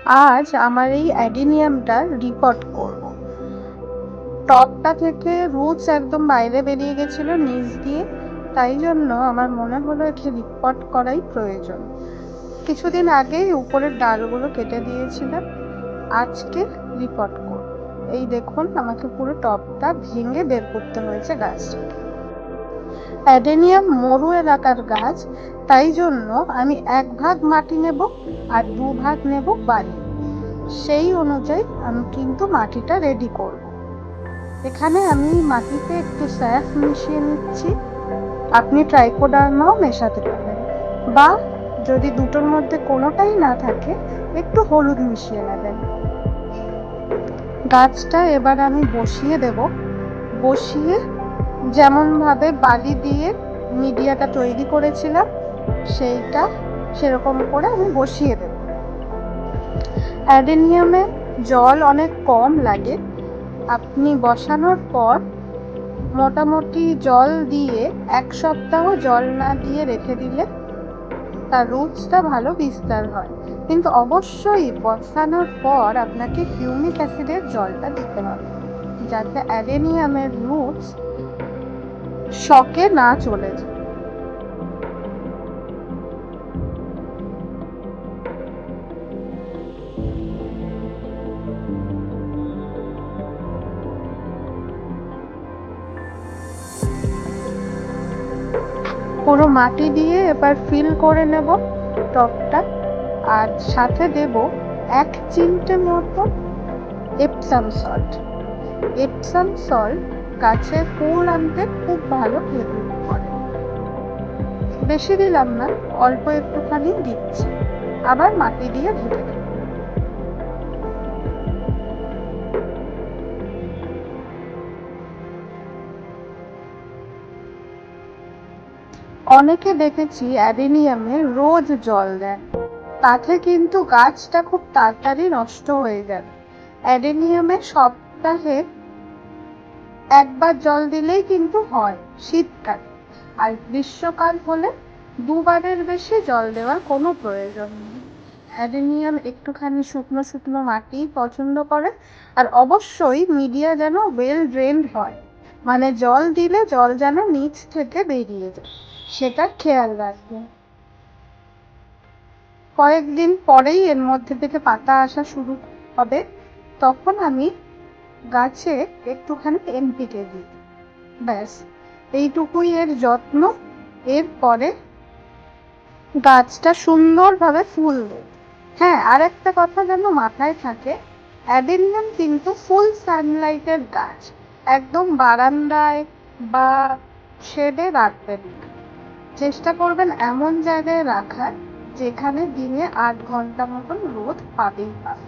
আজ আমার এই অ্যাডিনিয়ামটা রিপোর্ট করব। টবটা থেকে রুটস একদম বাইরে বেরিয়ে গেছিল নিচ দিয়ে, তাই জন্য আমার মনে হলো একে রিপোর্ট করাই প্রয়োজন। কিছুদিন আগেই উপরের ডালগুলো কেটে দিয়েছিলাম, আজকে রিপোর্ট করব। এই দেখুন, আমাকে পুরো টবটা ভেঙে বের করতে হয়েছে গাছটা। অ্যাডেনিয়াম মরু এলাকার গাছ, তাই জন্য আমি 1 ভাগ মাটি নেব আর 2 ভাগ নেব বালি। সেই অনুযায়ী আমি কিন্তু মাটিটা রেডি করব। এখানে আমি মাটিতে একটু স্যাফ মিশিয়ে নিচ্ছি। আপনি ট্রাইকোডার্মাও মেশাতে পারেন, বা যদি দুটোর মধ্যে কোনোটাই না থাকে একটু হলুদ মিশিয়ে নেবেন। গাছটা এবার আমি বসিয়ে দেব। বসিয়ে যেমনভাবে বালি দিয়ে মিডিয়াটা তৈরি করেছিলাম সেইটা সেরকম করে আমি বসিয়ে দেব। অ্যাডেনিয়ামে জল অনেক কম লাগে। আপনি বসানোর পর মোটামুটি জল দিয়ে 1 সপ্তাহ জল না দিয়ে রেখে দিলে তার রুটসটা ভালো বিস্তার হয়। কিন্তু অবশ্যই বসানোর পর আপনাকে হিউমিক অ্যাসিডের জলটা দিতে হবে, যাতে অ্যাডেনিয়ামের রুটস শকে না চলে যায়। পুরো মাটি দিয়ে এবার ফিল করে নেব টবটা, আর সাথে দেব 1 চিমটে মতো এপসাম সল্ট। এপসাম সল্ট গাছের ফুল আনতে খুব ভালো হেল্প করে। বেশি দিলাম না, অল্প একটুখানি দিচ্ছি। আবার মাটি দিয়ে ঢেকে দেব। অনেকে দেখেছি অ্যাডেনিয়ামে রোজ জল দেন, তাতে কিন্তু গাছটা খুব তাড়াতাড়ি নষ্ট হয়ে যাবে। অ্যাডেনিয়ামে সপ্তাহে 1 বার জল দিলেই কিন্তু হয় শীতকালে, আর গ্রীষ্মকাল হলে 2 বারের বেশি জল দেওয়ার কোনো প্রয়োজন নেই। অ্যাডেনিয়াম একটুখানি শুকনো শুকনো মাটি পছন্দ করে, আর অবশ্যই মিডিয়া যেন ওয়েল ড্রেনড হয়, মানে জল দিলে জল যেন নিচ থেকে বেরিয়ে যায়, সেটা খেয়াল রাখবেন। কয়েকদিন পরেই এর মধ্যে থেকে পাতা আসা শুরু হবে, তখন আমি গাছে একটুখানি এনপিকে দিই। ব্যাস, এইটুকুই এর যত্ন। এরপরে গাছটা সুন্দরভাবে ফুলবে। হ্যাঁ, আর একটা কথা যেন মাথায় থাকে, অ্যাডেনিয়াম কিন্তু ফুল সানলাইটের গাছ। একদম বারান্দায় বা শেডে রাখবেন না। চেষ্টা করবেন এমন জায়গায় রাখার যেখানে দিনে 8 ঘন্টা মতন রোদ পাবেই পাবে।